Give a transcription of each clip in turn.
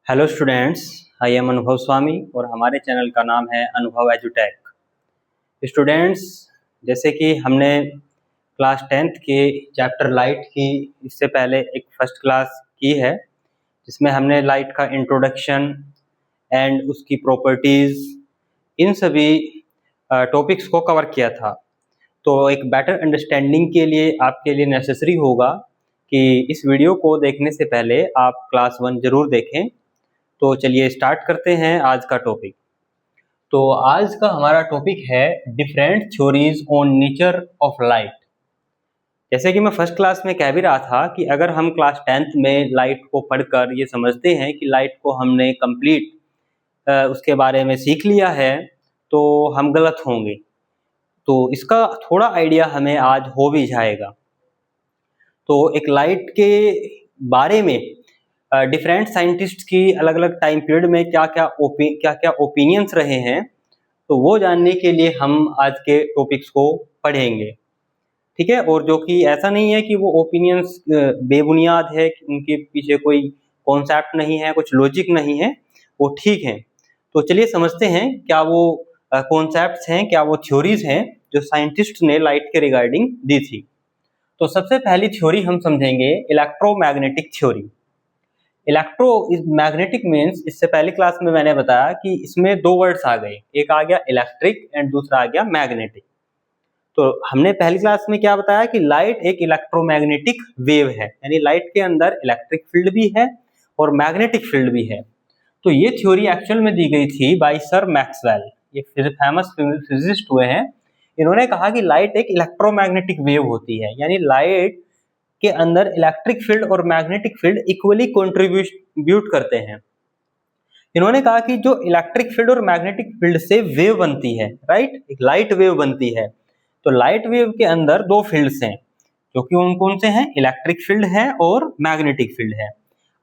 Hello students, I am अनुभव स्वामी और हमारे चैनल का नाम है अनुभव एजुटेक। स्टूडेंट्स, जैसे कि हमने क्लास 10th के चैप्टर लाइट की इससे पहले एक फर्स्ट क्लास की है, जिसमें हमने लाइट का इंट्रोडक्शन एंड उसकी प्रॉपर्टीज़ इन सभी टॉपिक्स को कवर किया था। तो एक बेटर अंडरस्टैंडिंग के लिए आपके लिए नेसेसरी होगा कि इस वीडियो को देखने से पहले आप क्लास 1 ज़रूर देखें। तो चलिए स्टार्ट करते हैं आज का टॉपिक। तो आज का हमारा टॉपिक है different theories on nature of light. जैसे कि मैं फर्स्ट क्लास में कह भी रहा था कि अगर हम क्लास 10th में लाइट को पढ़कर ये समझते हैं कि लाइट को हमने कंप्लीट उसके बारे में सीख लिया है, तो हम गलत होंगे। तो इसका थोड़ा आइडिया हमें आज हो भी जाएगा। तो एक लाइट के बारे में डिफरेंट साइंटिस्ट की अलग अलग टाइम पीरियड में क्या क्या ओपिनियंस रहे हैं, तो वो जानने के लिए हम आज के टॉपिक्स को पढ़ेंगे। ठीक है, और जो कि ऐसा नहीं है कि वो ओपिनियंस बेबुनियाद है, कि उनके पीछे कोई कॉन्सेप्ट नहीं है, कुछ लॉजिक नहीं है, वो ठीक है। तो चलिए समझते हैं क्या वो कॉन्सेप्ट्स हैं, क्या वो थ्योरीज हैं जो साइंटिस्ट ने लाइट के रिगार्डिंग दी थी। तो सबसे पहली थ्योरी हम समझेंगे electromagnetic theory. Electro magnetic means, इससे पहली क्लास में मैंने बताया कि इसमें दो वर्ड्स आ गए, एक आ गया इलेक्ट्रिक एंड दूसरा आ गया मैग्नेटिक। तो हमने पहली क्लास में क्या बताया कि लाइट एक इलेक्ट्रोमैग्नेटिक वेव है, यानी लाइट के अंदर इलेक्ट्रिक फील्ड भी है और मैग्नेटिक फील्ड भी है। तो ये थ्योरी एक्चुअल में दी गई थी बाय सर मैक्सवेल, ये फेमस फिजिसिस्ट हुए हैं। इन्होंने कहा कि लाइट एक इलेक्ट्रोमैग्नेटिक वेव होती है, यानी लाइट के अंदर इलेक्ट्रिक फील्ड और मैग्नेटिक फील्ड इक्वली कंट्रीब्यूट करते हैं। इन्होंने कहा कि जो इलेक्ट्रिक फील्ड और मैग्नेटिक फील्ड से वेव बनती है, राइट, एक लाइट वेव बनती है। तो लाइट वेव के अंदर दो फील्ड्स हैं, जो कि उन कौन से हैं, इलेक्ट्रिक फील्ड है और मैग्नेटिक फील्ड है।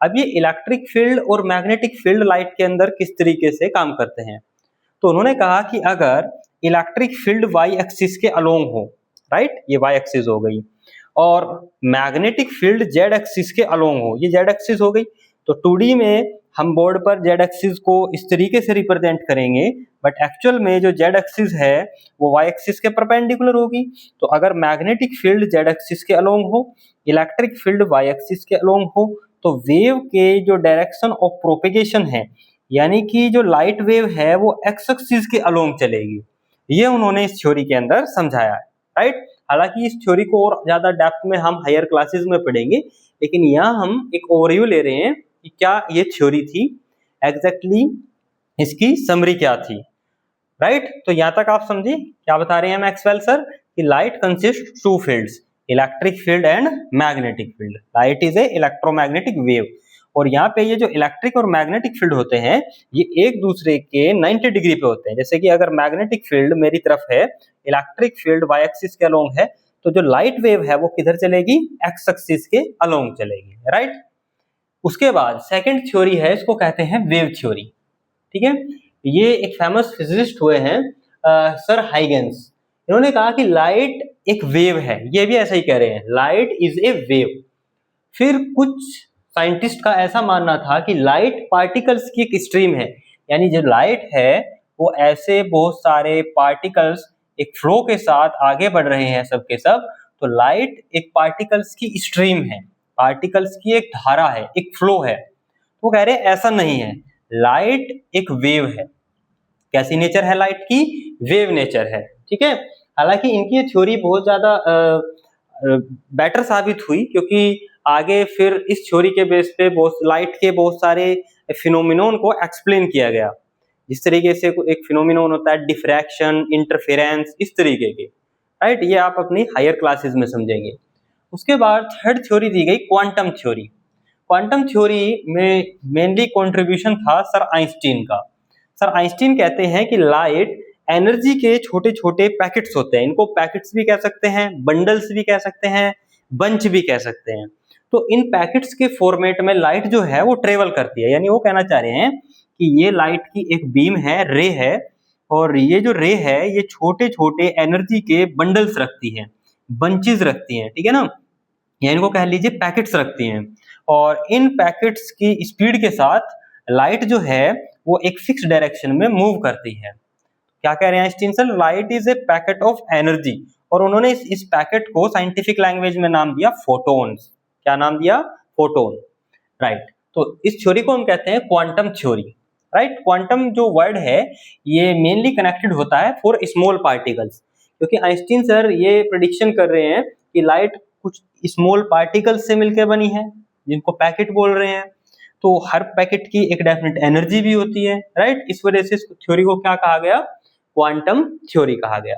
अब ये इलेक्ट्रिक फील्ड और मैग्नेटिक फील्ड लाइट के अंदर किस तरीके से काम करते हैं, तो उन्होंने कहा कि अगर इलेक्ट्रिक फील्ड वाई एक्सिस के अलोंग हो, राइट, ये वाई एक्सिस हो गई, और मैग्नेटिक फील्ड जेड एक्सिस के अलोंग हो, ये जेड एक्सिस हो गई। तो 2D में हम बोर्ड पर जेड एक्सिस को इस तरीके से रिप्रेजेंट करेंगे, बट एक्चुअल में जो जेड एक्सिस है वो वाई एक्सिस के परपेंडिकुलर होगी। तो अगर मैग्नेटिक फील्ड जेड एक्सिस के अलोंग हो, इलेक्ट्रिक फील्ड वाई एक्सिस के अलोंग हो, तो वेव के जो डायरेक्शन ऑफ प्रोपेगेशन है, यानी कि जो लाइट वेव है वो एक्स एक्सिस के अलोंग चलेगी। ये उन्होंने इस थ्योरी के अंदर समझाया है, राइट। हालांकि इस थ्योरी को और ज्यादा डेप्थ में हम हायर क्लासेस में पढ़ेंगे, लेकिन यहाँ हम एक ओवरव्यू ले रहे हैं कि क्या ये थ्योरी थी, एग्जैक्टली इसकी समरी क्या थी, राइट। तो यहाँ तक आप समझे क्या बता रहे हैं मैक्सवेल सर, कि light consist to fields, electric field and magnetic field. Light is a electromagnetic wave, और यहाँ पे ये जो इलेक्ट्रिक और मैग्नेटिक फील्ड होते हैं ये एक दूसरे के 90 डिग्री पे होते हैं। जैसे कि अगर मैग्नेटिक फील्ड मेरी तरफ है, इलेक्ट्रिक फील्ड वाई एक्सिस के अलोंग है, तो जो लाइट वेव है वो किधर चलेगी, एक्स एक्सिस के अलोंग चलेगी, राइट। उसके बाद सेकंड थ्योरी है, इसको कहते हैं वेव थ्योरी। ठीक है, ये एक फेमस फिजिसिस्ट हुए हैं सर हाइगेंस। इन्होंने कहा कि लाइट एक वेव है, ये भी ऐसा ही कह रहे हैं, लाइट इज ए वेव। फिर कुछ साइंटिस्ट का ऐसा मानना था कि लाइट पार्टिकल्स की एक स्ट्रीम है, यानी जो लाइट है वो ऐसे बहुत सारे पार्टिकल्स एक फ्लो के साथ आगे बढ़ रहे हैं सब के सब। तो लाइट एक पार्टिकल्स की स्ट्रीम है, पार्टिकल्स की एक धारा है, एक फ्लो है। वो कह रहे हैं ऐसा नहीं है, लाइट एक वेव है। कैसी नेचर है लाइट की, वेव नेचर है। ठीक है, हालांकि इनकी ये थ्योरी बहुत ज्यादा बेटर साबित हुई, क्योंकि आगे फिर इस थ्योरी के बेस पे बहुत लाइट के बहुत सारे फिनोमिनोन को एक्सप्लेन किया गया। जिस तरीके से एक फिनोमिनोन होता है डिफ्रैक्शन, इंटरफेरेंस, इस तरीके के, राइट, ये आप अपनी हायर क्लासेस में समझेंगे। उसके बाद थर्ड थ्योरी दी गई क्वांटम थ्योरी। क्वांटम थ्योरी में मेनली कंट्रीब्यूशन था सर आइंस्टीन का। सर आइंस्टीन कहते हैं कि लाइट एनर्जी के छोटे छोटे पैकेट्स होते हैं, इनको पैकेट्स भी कह सकते हैं, बंडल्स भी कह सकते हैं, बंच भी कह सकते हैं। तो इन पैकेट्स के फॉर्मेट में लाइट जो है वो ट्रेवल करती है, यानी वो कहना चाह रहे हैं कि ये लाइट की एक बीम है, रे है, और ये जो रे है ये छोटे छोटे एनर्जी के बंडल्स रखती है, बंचेस रखती हैं, ठीक है ना, या इनको कह लीजिए पैकेट्स रखती हैं। और इन पैकेट्स की स्पीड के साथ लाइट जो है वो एक फिक्स डायरेक्शन में मूव करती है। क्या कह रहे हैं Einstein sir? Light is a packet of energy, और उन्होंने इस पैकेट को साइंटिफिक लैंग्वेज में नाम दिया फोटोन्स। क्या नाम दिया? Photon, right. तो इस थ्योरी को हम कहते हैं क्वांटम थ्योरी, राइट। क्वांटम जो वर्ड है ये मेनली कनेक्टेड होता है फॉर स्मॉल पार्टिकल्स, क्योंकि आइंस्टीन सर ये प्रेडिक्शन कर रहे हैं कि लाइट कुछ स्मॉल पार्टिकल्स से मिलकर बनी है, जिनको पैकेट बोल रहे हैं। तो हर पैकेट की एक डेफिनेट एनर्जी भी होती है, राइट। इस वजह से इस थ्योरी को क्या कहा गया? क्वांटम थ्योरी कहा गया।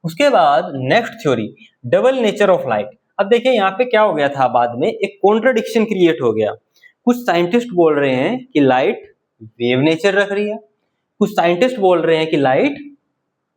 उसके बाद next theory, double nature of light. अब देखिए यहाँ पे क्या हो गया था, बाद में एक कॉन्ट्रडिक्शन क्रिएट हो गया। कुछ साइंटिस्ट बोल रहे हैं कि लाइट वेव नेचर रख रही है, कुछ साइंटिस्ट बोल रहे हैं कि लाइट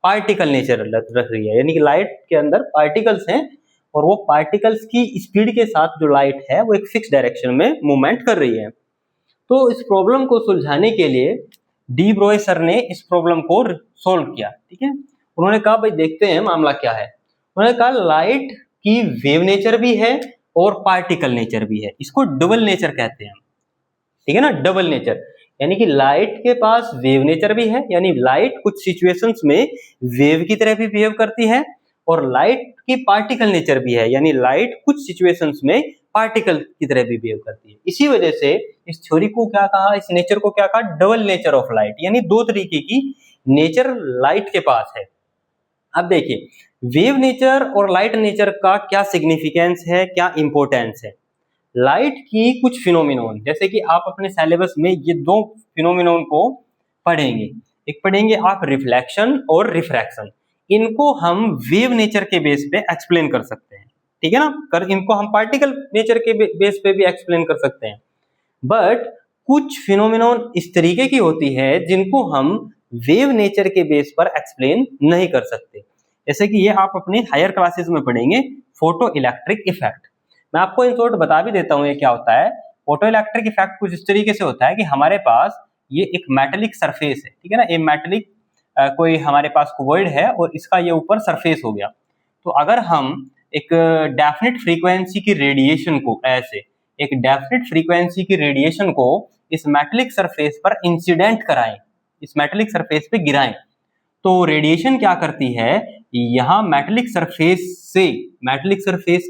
पार्टिकल नेचर रख रही है, यानी कि लाइट के अंदर पार्टिकल्स हैं और वो पार्टिकल्स की स्पीड के साथ जो लाइट है वो एक फिक्स डायरेक्शन में मूवमेंट कर रही है। तो इस प्रॉब्लम को सुलझाने के लिए डी ब्रॉय सर ने इस प्रॉब्लम को सोल्व किया, ठीक है। उन्होंने कहा भाई देखते हैं मामला क्या है। उन्होंने कहा लाइट की वेव नेचर भी है और पार्टिकल नेचर भी है, इसको डबल नेचर कहते हैं, ठीक है ना, डबल नेचर। यानी कि लाइट के पास वेव नेचर भी है, यानी लाइट कुछ सिचुएशंस में वेव की तरह भी बिहेव करती है, और लाइट की पार्टिकल नेचर भी है, यानी लाइट कुछ सिचुएशंस में पार्टिकल की तरह भी बिहेव करती है। इसी वजह से इस थ्योरी को क्या कहा, इस नेचर को क्या कहा? डबल नेचर ऑफ लाइट, यानी दो तरीके की नेचर लाइट के पास है। अब देखिए वेव नेचर और लाइट नेचर का क्या सिग्निफिकेंस है, क्या इंपॉर्टेंस है। लाइट की कुछ फिनोमिनोन, जैसे कि आप अपने सिलेबस में ये दो फिनोमिनोन को पढ़ेंगे, एक पढ़ेंगे आप रिफ्लेक्शन और रिफ्रैक्शन। इनको हम वेव नेचर के बेस पे एक्सप्लेन कर सकते हैं, ठीक है ना। इनको हम पार्टिकल नेचर के बेस पे भी एक्सप्लेन कर सकते हैं, बट कुछ फिनोमिनोन इस तरीके की होती है जिनको हम वेव नेचर के बेस पर एक्सप्लेन नहीं कर सकते। जैसे कि ये आप अपने हायर क्लासेस में पढ़ेंगे, फोटो इलेक्ट्रिक इफेक्ट। मैं आपको इन शॉर्ट बता भी देता हूँ ये क्या होता है। फोटो इलेक्ट्रिक इफेक्ट कुछ इस तरीके से होता है कि हमारे पास ये एक मेटेलिक सरफेस है, ठीक है ना, ये मेटेलिक कोई हमारे पास कुवॉइड है और इसका ये ऊपर सरफेस हो गया। तो अगर हम एक डेफिनेट फ्रीक्वेंसी की रेडिएशन को ऐसे एक डेफिनेट फ्रीक्वेंसी की रेडिएशन को इस मेटेलिक सरफेस पर इंसिडेंट कराएं, इस मेटेलिक सरफेस पे गिराएं, तो रेडिएशन क्या करती है, यहाँ मेटेलिक सरफेस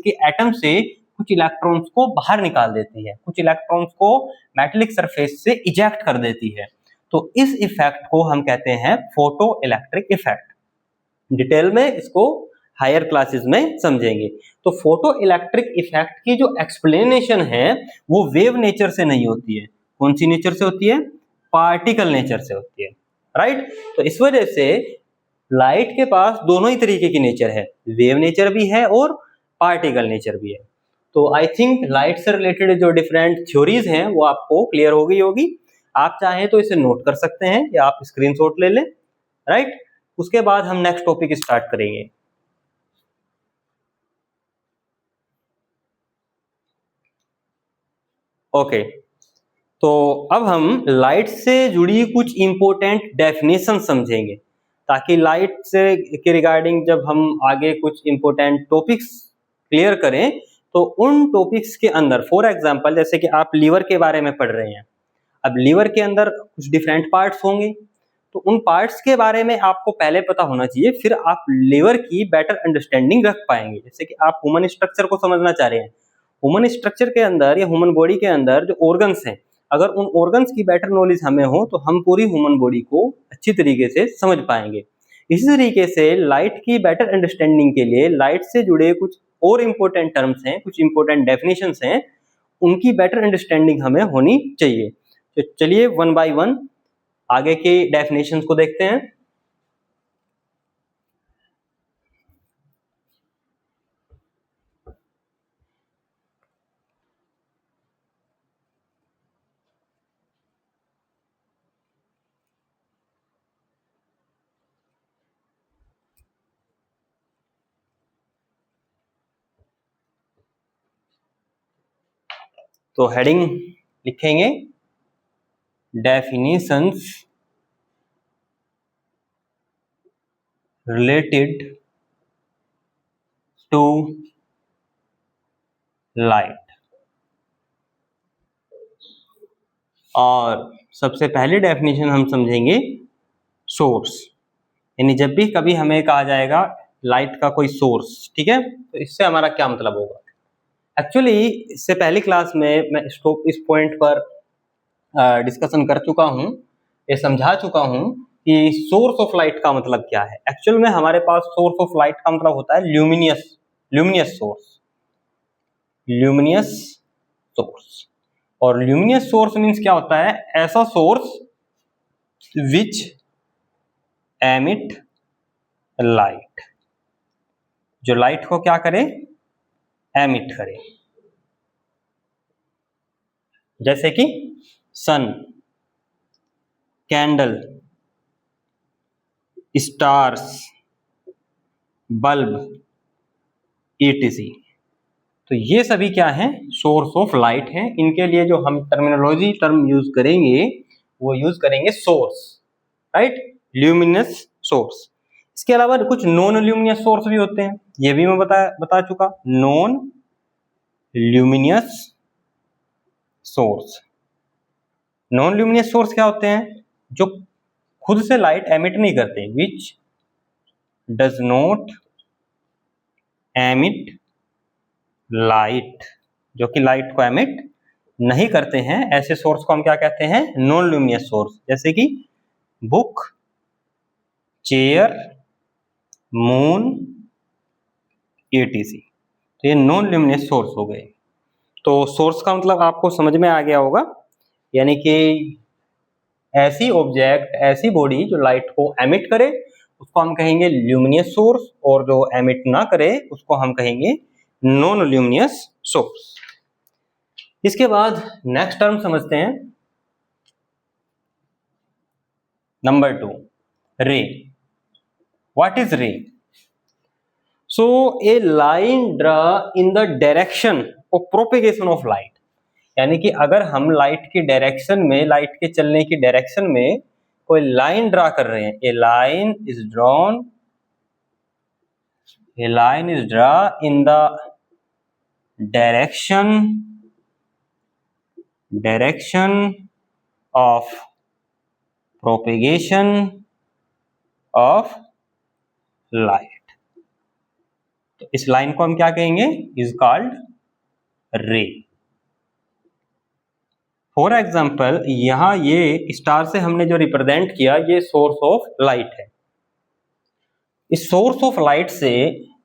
के एटम से कुछ इलेक्ट्रॉन्स को बाहर निकाल देती है, कुछ इलेक्ट्रॉन्स को मेटेलिक सरफेस से इजेक्ट कर देती है। तो इस इफेक्ट को हम कहते हैं फोटो इलेक्ट्रिक इफेक्ट। डिटेल में इसको हायर क्लासेस में समझेंगे। तो फोटो इलेक्ट्रिक इफेक्ट की जो एक्सप्लेनेशन है वो वेव नेचर से नहीं होती है, कौन सी नेचर से होती है? पार्टिकल नेचर से होती है, राइट। तो इस वजह से लाइट के पास दोनों ही तरीके की नेचर है, वेव नेचर भी है और पार्टिकल नेचर भी है। तो आई थिंक लाइट से रिलेटेड जो डिफरेंट थ्योरीज हैं वो आपको क्लियर हो गई होगी। आप चाहें तो इसे नोट कर सकते हैं या आप स्क्रीनशॉट ले लें, राइट। उसके बाद हम नेक्स्ट टॉपिक स्टार्ट करेंगे। ओके, तो अब हम लाइट से जुड़ी कुछ इंपॉर्टेंट डेफिनेशन समझेंगे, ताकि लाइट से के रिगार्डिंग जब हम आगे कुछ इंपॉर्टेंट टॉपिक्स क्लियर करें तो उन टॉपिक्स के अंदर, फॉर एग्जांपल जैसे कि आप लीवर के बारे में पढ़ रहे हैं, अब लीवर के अंदर कुछ डिफरेंट पार्ट्स होंगे, तो उन पार्ट्स के बारे में आपको पहले पता होना चाहिए, फिर आप लीवर की बेटर अंडरस्टैंडिंग रख पाएंगे। जैसे कि आप ह्यूमन स्ट्रक्चर को समझना चाह रहे हैं, ह्यूमन स्ट्रक्चर के अंदर या ह्यूमन बॉडी के अंदर जो ऑर्गन्स हैं, अगर उन ऑर्गन्स की बेटर नॉलेज हमें हो तो हम पूरी ह्यूमन बॉडी को अच्छी तरीके से समझ पाएंगे। इसी तरीके से लाइट की बेटर अंडरस्टैंडिंग के लिए लाइट से जुड़े कुछ और इम्पोर्टेंट टर्म्स हैं, कुछ इम्पोर्टेंट डेफिनेशंस हैं, उनकी बेटर अंडरस्टैंडिंग हमें होनी चाहिए। तो चलिए वन बाय वन आगे के डेफिनेशंस को देखते हैं। तो हेडिंग लिखेंगे डेफिनेशंस रिलेटेड टू लाइट। और सबसे पहली डेफिनेशन हम समझेंगे सोर्स, यानी जब भी कभी हमें कहा जाएगा लाइट का कोई सोर्स, ठीक है, तो इससे हमारा क्या मतलब होगा। एक्चुअली इससे पहली क्लास में मैं इस पॉइंट पर डिस्कशन कर चुका हूँ, ये समझा चुका हूँ कि सोर्स ऑफ लाइट का मतलब क्या है। एक्चुअल में हमारे पास सोर्स ऑफ लाइट का मतलब होता है ल्यूमिनियस सोर्स। और ल्यूमिनियस सोर्स मीन्स क्या होता है, ऐसा सोर्स विच एमिट लाइट, जो लाइट को क्या करे, एमिट करे, जैसे कि सन, कैंडल, स्टार्स, बल्ब, etc। तो ये सभी क्या है, सोर्स ऑफ लाइट हैं। इनके लिए जो हम टर्म यूज करेंगे वो यूज करेंगे सोर्स, राइट, ल्यूमिनस सोर्स। इसके अलावा कुछ नॉन ल्यूमिनियस सोर्स भी होते हैं, ये भी मैं बता चुका, non luminous source. Non luminous source क्या होते हैं, जो खुद से लाइट एमिट नहीं करते, which does not emit light, जो कि लाइट को एमिट नहीं करते हैं, ऐसे सोर्स को हम क्या कहते हैं, नॉन ल्यूमिनियस सोर्स। जैसे कि बुक, चेयर, मून, etc। तो ये नॉन ल्यूमिनियस सोर्स हो गए। तो सोर्स का मतलब आपको समझ में आ गया होगा, यानी कि ऐसी ऑब्जेक्ट, ऐसी बॉडी जो लाइट को एमिट करे उसको हम कहेंगे ल्यूमिनियस सोर्स, और जो एमिट ना करे उसको हम कहेंगे नॉन ल्यूमिनियस सोर्स। इसके बाद नेक्स्ट टर्म समझते हैं, नंबर 2, रे। What is ray? So a line draw in the direction of propagation of light, यानी कि अगर हम लाइट की डायरेक्शन में, लाइट के चलने की डायरेक्शन में कोई लाइन ड्रा कर रहे हैं, a line is draw in the direction of propagation of light, तो इस लाइन को हम क्या कहेंगे, is called ray. For example, यहां ये स्टार से हमने जो रिप्रेजेंट किया, ये सोर्स ऑफ लाइट है। इस सोर्स ऑफ लाइट से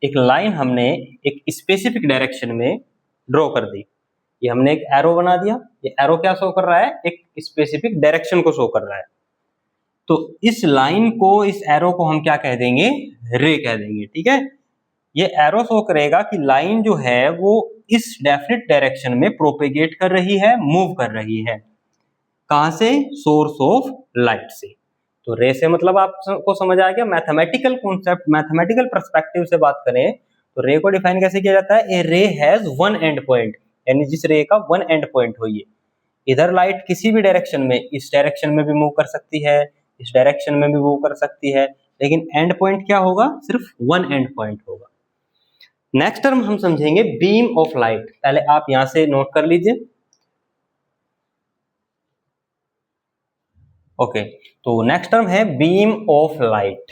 एक लाइन हमने एक स्पेसिफिक डायरेक्शन में ड्रॉ कर दी, ये हमने एक एरो बना दिया। ये एरो क्या शो कर रहा है, एक स्पेसिफिक डायरेक्शन को शो कर रहा है। तो इस लाइन को, इस एरो को हम क्या कह देंगे, रे कह देंगे, ठीक है। ये एरो शो करेगा कि लाइन जो है वो इस डेफिनेट डायरेक्शन में प्रोपेगेट कर रही है, मूव कर रही है। कहां से, सोर्स ऑफ लाइट से। तो रे से मतलब आपको समझ आ गया। मैथमेटिकल कॉन्सेप्ट, मैथमेटिकल पर्सपेक्टिव से बात करें तो रे को डिफाइन कैसे किया जाता है, ए रे हैज वन एंड पॉइंट, यानी जिस रे का वन एंड पॉइंट हो। ये इधर लाइट किसी भी डायरेक्शन में, इस डायरेक्शन में भी मूव कर सकती है, इस डायरेक्शन में भी मूव कर सकती है, लेकिन एंड पॉइंट क्या होगा, सिर्फ वन एंड पॉइंट होगा। नेक्स्ट टर्म हम समझेंगे बीम ऑफ लाइट। पहले आप यहां से नोट कर लीजिए, ओके। तो नेक्स्ट टर्म है beam of light.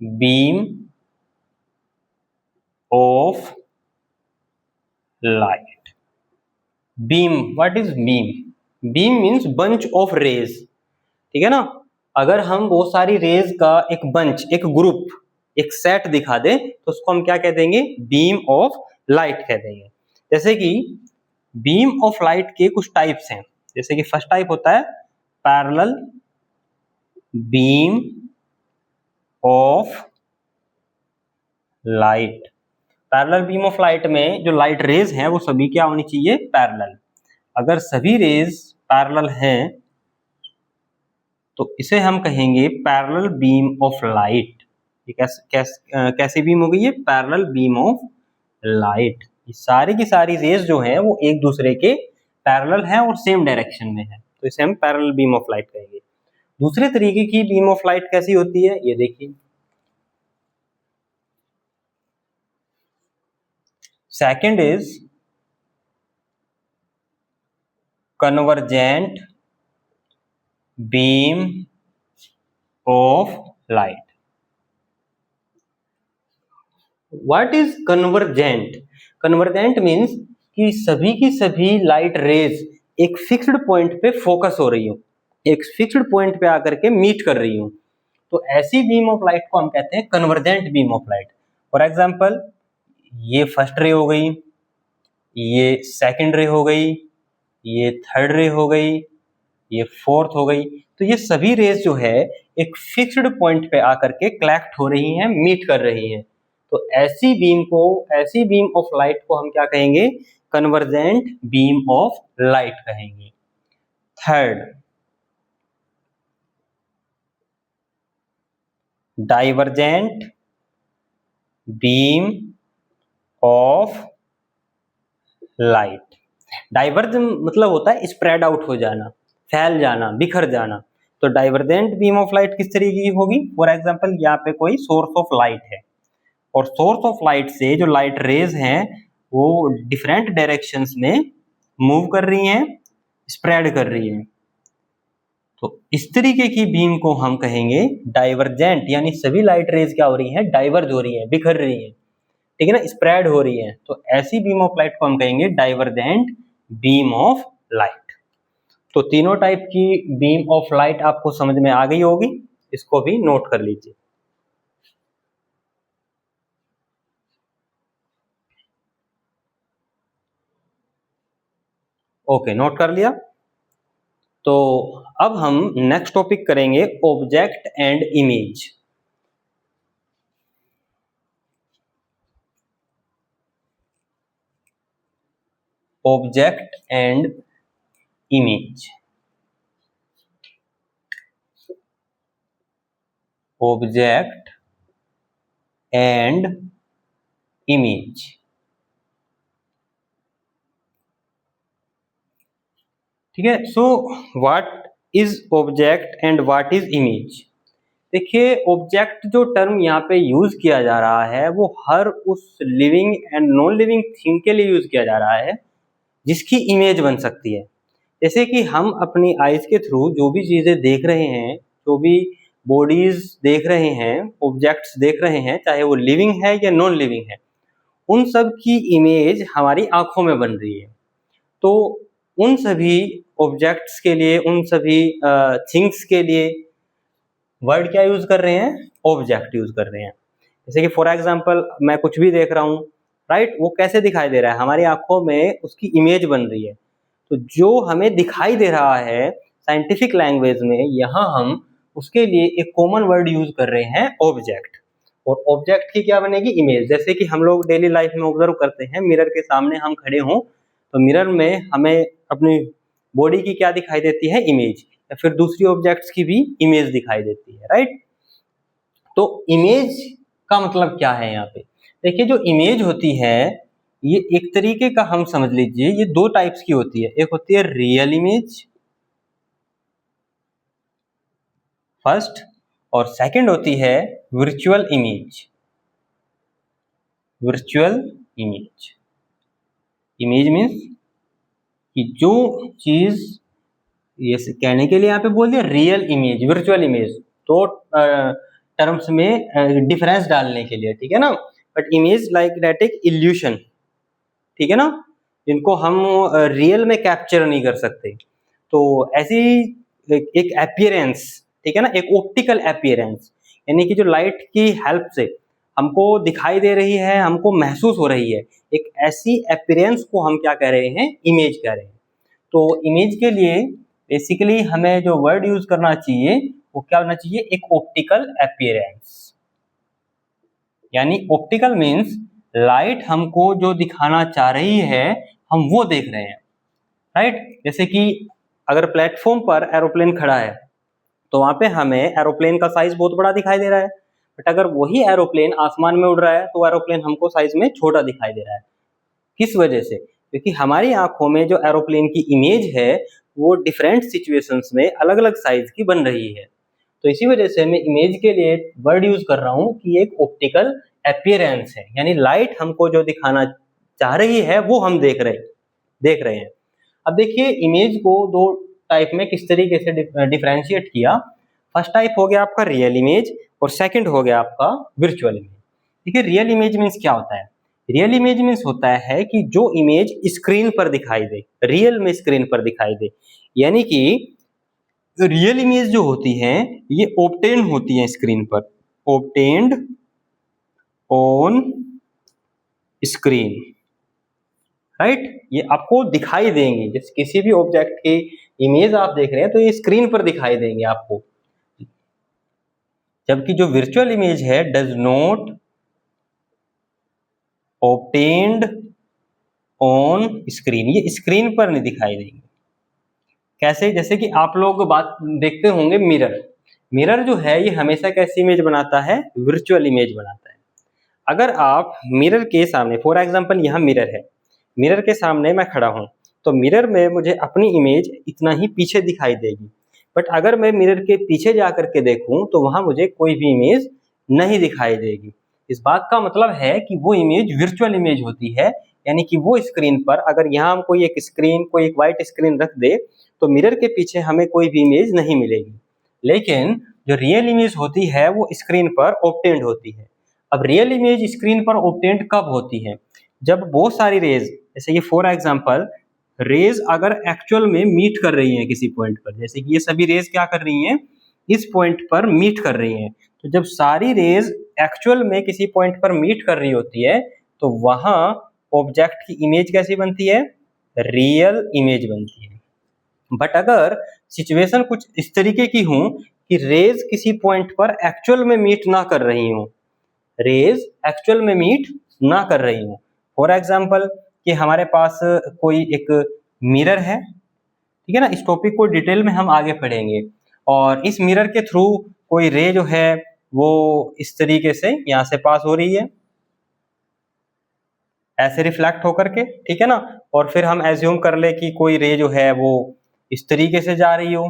Beam of light. Beam, what is beam? Beam means bunch of rays, ठीक है ना। अगर हम वो सारी रेज का एक बंच, एक ग्रुप, एक सेट दिखा दे तो उसको हम क्या कह देंगे, बीम ऑफ लाइट कह देंगे। जैसे कि बीम ऑफ लाइट के कुछ टाइप्स हैं। जैसे कि फर्स्ट टाइप होता है parallel beam of light. Parallel beam of light में जो लाइट रेज हैं वो सभी क्या होनी चाहिए, पैरेलल। अगर सभी रेज पैरेलल हैं तो इसे हम कहेंगे पैरेलल बीम ऑफ लाइट। ये कैसी बीम हो गई है, पैरेलल बीम ऑफ लाइट। ये सारी की सारी रेज जो हैं वो एक दूसरे के पैरेलल हैं और सेम डायरेक्शन में है, तो इसे हम पैरेलल बीम ऑफ लाइट कहेंगे। दूसरे तरीके की बीम ऑफ लाइट कैसी होती है, ये देखिए, second is convergent beam of light. What is convergent? Convergent means कि सभी की सभी लाइट रेज एक फिक्स्ड पॉइंट पे फोकस हो रही हो, एक फिक्स्ड पॉइंट पे आकर के मीट कर रही हो, तो ऐसी बीम ऑफ लाइट को हम कहते हैं convergent beam of light. For example, ये फर्स्ट रे हो गई, ये सेकंड रे हो गई, ये थर्ड रे हो गई, ये फोर्थ हो गई। तो ये सभी रेज जो है एक फिक्स्ड पॉइंट पे आकर के कलेक्ट हो रही हैं, मीट कर रही हैं। तो ऐसी बीम ऑफ लाइट को हम क्या कहेंगे? कन्वर्जेंट बीम ऑफ लाइट कहेंगे। Third, divergent beam of light. Diverge मतलब होता है स्प्रेड आउट हो जाना, फैल जाना, बिखर जाना। तो डाइवर्जेंट बीम ऑफ लाइट किस तरीके की होगी? फॉर एग्जांपल, यहाँ पे कोई सोर्स ऑफ लाइट है और सोर्स ऑफ लाइट से जो लाइट रेज हैं वो डिफरेंट डायरेक्शंस में मूव कर रही हैं, स्प्रेड कर रही हैं। तो इस तरीके की बीम को हम कहेंगे डाइवर्जेंट, यानी सभी लाइट रेज क्या हो रही हैं? डाइवर्ज हो रही हैं, बिखर रही हैं, ठीक है ना, स्प्रेड हो रही है। तो ऐसी बीम ऑफ लाइट को हम कहेंगे डाइवर्जेंट बीम ऑफ लाइट। तो तीनों टाइप की बीम ऑफ लाइट आपको समझ में आ गई होगी, इसको भी नोट कर लीजिए। ओके, नोट कर लिया। तो अब हम नेक्स्ट टॉपिक करेंगे object and image. Object and image. Object and image. ठीक है। So what is object and what is image? देखिए, ऑब्जेक्ट जो टर्म यहाँ पे यूज किया जा रहा है वो हर उस living and non living thing के लिए यूज किया जा रहा है जिसकी इमेज बन सकती है। जैसे कि हम अपनी आईज के थ्रू जो भी चीजें देख रहे हैं, जो भी बॉडीज देख रहे हैं, ऑब्जेक्ट्स देख रहे हैं, चाहे वो लिविंग है या नॉन लिविंग है, उन सब की इमेज हमारी आंखों में बन रही है। तो उन सभी ऑब्जेक्ट्स के लिए, उन सभी थिंग्स के लिए वर्ड क्या यूज कर रहे हैं? ऑब्जेक्ट यूज कर रहे हैं। जैसे कि फॉर एग्जांपल, मैं कुछ भी देख रहा हूँ, राइट, वो कैसे दिखाई दे रहा है? हमारी आंखों में उसकी इमेज बन रही है। तो जो हमें दिखाई दे रहा है साइंटिफिक लैंग्वेज में, यहाँ हम उसके लिए एक कॉमन वर्ड यूज कर रहे हैं, ऑब्जेक्ट। और ऑब्जेक्ट की क्या बनेगी? इमेज। जैसे कि हम लोग डेली लाइफ में ऑब्जर्व करते हैं, मिरर के सामने हम खड़े हों तो मिरर में हमें अपनी बॉडी की क्या दिखाई देती है? इमेज। या फिर दूसरी ऑब्जेक्ट्स की भी इमेज दिखाई देती है, राइट। तो इमेज का मतलब क्या है यहाँ पे? देखिए, जो इमेज होती है ये एक तरीके का, हम समझ लीजिए, ये दो टाइप्स की होती है। एक होती है रियल इमेज फर्स्ट, और सेकंड होती है virtual image. Virtual image, image means कि जो चीज, ये कहने के लिए यहाँ पे बोल दिया रियल इमेज, वर्चुअल इमेज, तो टर्म्स में डिफरेंस डालने के लिए, ठीक है ना। बट इमेज लाइक दैट एक इल्यूशन, ठीक है ना, जिनको हम रियल में कैप्चर नहीं कर सकते। तो ऐसी एक एपियरेंस, ठीक है ना, एक ऑप्टिकल एपियरेंस, यानी कि जो लाइट की हेल्प से हमको दिखाई दे रही है, हमको महसूस हो रही है, एक ऐसी एपियरेंस को हम क्या कह रहे हैं? इमेज कह रहे हैं। तो इमेज के लिए बेसिकली हमें जो वर्ड यूज करना चाहिए वो क्या होना चाहिए? एक ऑप्टिकल एपियरेंस। यानी ऑप्टिकल मीन्स लाइट हमको जो दिखाना चाह रही है हम वो देख रहे हैं, राइट। जैसे कि अगर प्लेटफॉर्म पर एरोप्लेन खड़ा है तो वहां पे हमें एरोप्लेन का साइज बहुत बड़ा दिखाई दे रहा है, बट अगर वही एरोप्लेन आसमान में उड़ रहा है तो एरोप्लेन हमको साइज में छोटा दिखाई दे रहा है। किस वजह से? क्योंकि हमारी आंखों में जो एरोप्लेन की इमेज है वो डिफरेंट सिचुएशंस में अलग अलग साइज की बन रही है। तो इसी वजह से मैं इमेज के लिए वर्ड यूज कर रहा हूँ कि एक ऑप्टिकल एपियरेंस है, यानी लाइट हमको जो दिखाना चाह रही है वो हम देख रहे हैं। अब देखिए इमेज को दो टाइप में किस तरीके से डिफरेंशिएट किया। फर्स्ट टाइप हो गया आपका रियल इमेज और सेकंड हो गया आपका वर्चुअल इमेज। देखिए रियल इमेज मीन्स क्या होता है? रियल इमेज मीन्स होता है कि जो इमेज स्क्रीन पर दिखाई दे, रियल में स्क्रीन पर दिखाई दे, यानी कि रियल इमेज जो होती है ये ऑब्टेन होती है स्क्रीन पर, ऑब्टेन्ड ऑन स्क्रीन, राइट। ये आपको दिखाई देंगे, जैसे किसी भी ऑब्जेक्ट की इमेज आप देख रहे हैं तो ये स्क्रीन पर दिखाई देंगे आपको। जबकि जो वर्चुअल इमेज है does not obtained on screen, ये स्क्रीन पर नहीं दिखाई देंगे। कैसे? जैसे कि आप लोग बात देखते होंगे मिरर जो है ये हमेशा कैसी इमेज बनाता है? वर्चुअल इमेज बनाता है। अगर आप मिरर के सामने, फॉर एग्जांपल यहाँ मिरर है, मिरर के सामने मैं खड़ा हूँ तो मिरर में मुझे अपनी इमेज इतना ही पीछे दिखाई देगी, बट अगर मैं मिरर के पीछे जा करके देखूं तो वहां मुझे कोई भी इमेज नहीं दिखाई देगी। इस बात का मतलब है कि वो इमेज वर्चुअल इमेज होती है, यानी कि वो स्क्रीन पर अगर यहाँ हम कोई एक व्हाइट स्क्रीन रख दे तो मिरर के पीछे हमें कोई भी इमेज नहीं मिलेगी। लेकिन जो रियल इमेज होती है वो स्क्रीन पर ऑब्टेन्ड होती है। अब रियल इमेज स्क्रीन पर ऑब्टेन्ड कब होती है? जब बहुत सारी रेज, जैसे ये फॉर एग्जांपल रेज अगर एक्चुअल में मीट कर रही हैं किसी पॉइंट पर, जैसे कि ये सभी रेज क्या कर रही हैं? इस पॉइंट पर मीट कर रही हैं। तो जब सारी रेज एक्चुअल में किसी पॉइंट पर मीट कर रही होती है तो वहां ऑब्जेक्ट की इमेज कैसी बनती है? रियल इमेज बनती है। बट अगर सिचुएशन कुछ इस तरीके की हो कि रेज किसी पॉइंट पर एक्चुअल में मीट ना कर रही हो, रेज एक्चुअल में मीट ना कर रही हो, फॉर एग्जांपल कि हमारे पास कोई एक मिरर है, ठीक है ना, इस टॉपिक को डिटेल में हम आगे पढ़ेंगे, और इस मिरर के थ्रू कोई रे जो है वो इस तरीके से यहाँ से पास हो रही है, ऐसे रिफ्लेक्ट होकर के, ठीक है ना, और फिर हम एज्यूम कर ले कि कोई रे जो है वो इस तरीके से जा रही हो,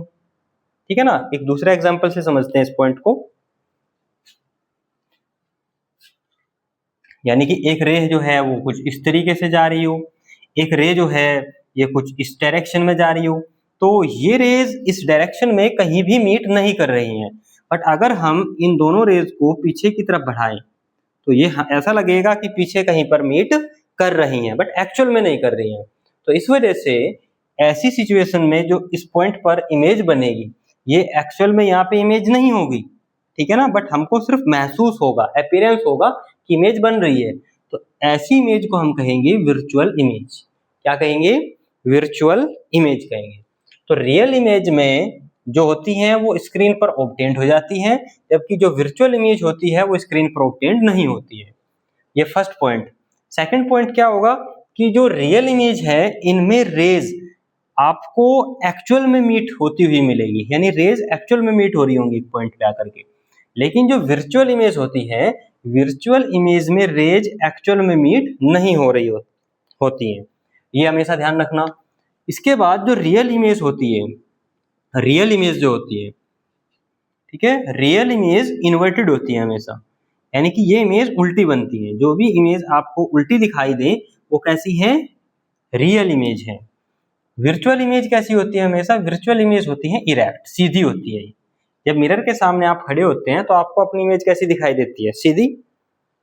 ठीक है ना। एक दूसरे एग्जांपल से समझते हैं इस पॉइंट को, यानी कि एक रे जो है वो कुछ इस तरीके से जा रही हो, एक रे जो है ये कुछ इस डायरेक्शन में जा रही हो, तो ये रेज इस डायरेक्शन में कहीं भी मीट नहीं कर रही हैं। बट अगर हम इन दोनों रेज को पीछे की तरफ बढ़ाएं तो ये ऐसा लगेगा कि पीछे कहीं पर मीट कर रही हैं, बट एक्चुअल में नहीं कर रही हैं। तो इस वजह से ऐसी सिचुएशन में जो इस पॉइंट पर इमेज बनेगी ये एक्चुअल में यहाँ पे इमेज नहीं होगी, ठीक है ना, बट हमको सिर्फ महसूस होगा, अपीयरेंस होगा कि इमेज बन रही है। तो ऐसी इमेज को हम कहेंगे वर्चुअल इमेज। क्या कहेंगे? वर्चुअल इमेज कहेंगे। तो रियल इमेज में जो होती हैं वो स्क्रीन पर ऑब्टेन्ड हो जाती हैं, जबकि जो वर्चुअल इमेज होती है वो स्क्रीन पर ऑब्टेन्ड नहीं होती है। ये फर्स्ट पॉइंट। सेकंड पॉइंट क्या होगा कि जो रियल इमेज है इनमें रेज आपको एक्चुअल में मीट होती हुई मिलेगी, यानी रेज एक्चुअल में मीट हो रही होंगी एक पॉइंट पे आकर के। लेकिन जो वर्चुअल इमेज होती है, वर्चुअल इमेज में रेज एक्चुअल में मीट नहीं हो रही होती है, ये हमेशा ध्यान रखना। इसके बाद जो रियल इमेज होती है, रियल इमेज जो होती है, ठीक है, रियल इमेज इन्वर्टेड होती है हमेशा, यानी कि ये इमेज उल्टी बनती है। जो भी इमेज आपको उल्टी दिखाई दे वो कैसी है? रियल इमेज है। वर्चुअल इमेज कैसी होती है? हमेशा वर्चुअल इमेज होती है इरेक्ट, सीधी होती है। जब मिरर के सामने आप खड़े होते हैं तो आपको अपनी इमेज कैसी दिखाई देती है? सीधी।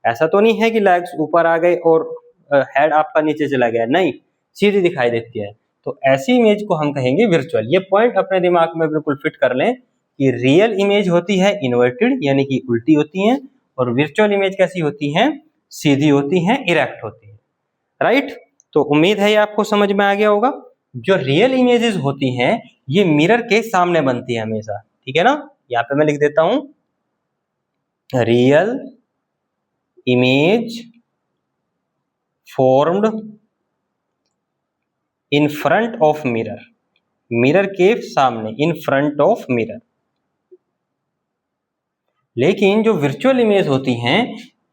ऐसा तो नहीं है कि लेग्स ऊपर आ गए और हेड आपका नीचे चला गया, नहीं, सीधी दिखाई देती है। तो ऐसी इमेज को हम कहेंगे वर्चुअल। ये पॉइंट अपने दिमाग में बिल्कुल फिट कर लें कि रियल इमेज होती है इन्वर्टेड, यानी कि उल्टी होती है, और वर्चुअल इमेज कैसी होती है? सीधी होती है, इरेक्ट होती है, राइट। तो उम्मीद है ये आपको समझ में आ गया होगा। जो रियल इमेजेस होती हैं ये मिरर के सामने बनती है हमेशा, ठीक है ना। यहाँ पे मैं लिख देता हूं, real image formed in front of mirror, mirror के सामने, इन फ्रंट ऑफ मिरर। लेकिन जो वर्चुअल इमेज होती हैं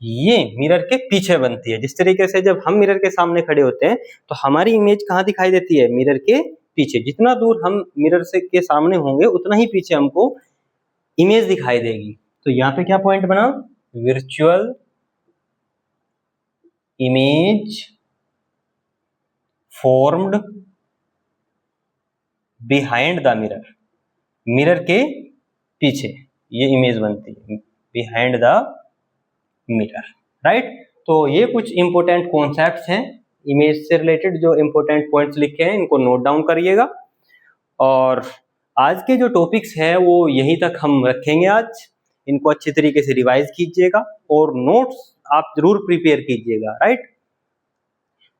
ये मिरर के पीछे बनती है। जिस तरीके से जब हम मिरर के सामने खड़े होते हैं तो हमारी इमेज कहाँ दिखाई देती है? मिरर के पीछे। जितना दूर हम मिरर से के सामने होंगे उतना ही पीछे हमको इमेज दिखाई देगी। तो यहाँ पे क्या पॉइंट बना? Virtual image formed behind the mirror, mirror के पीछे ये इमेज बनती है, बिहाइंड द मिरर, राइट। तो ये कुछ इंपॉर्टेंट कॉन्सेप्ट्स हैं इमेज से रिलेटेड, जो इंपॉर्टेंट पॉइंट्स लिखे हैं इनको नोट डाउन करिएगा। और आज के जो टॉपिक्स हैं वो यहीं तक हम रखेंगे आज। इनको अच्छी तरीके से रिवाइज कीजिएगा और नोट्स आप जरूर प्रिपेयर कीजिएगा, राइट।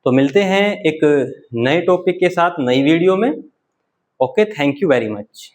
तो मिलते हैं एक नए टॉपिक के साथ नई वीडियो में। Okay, thank you very much.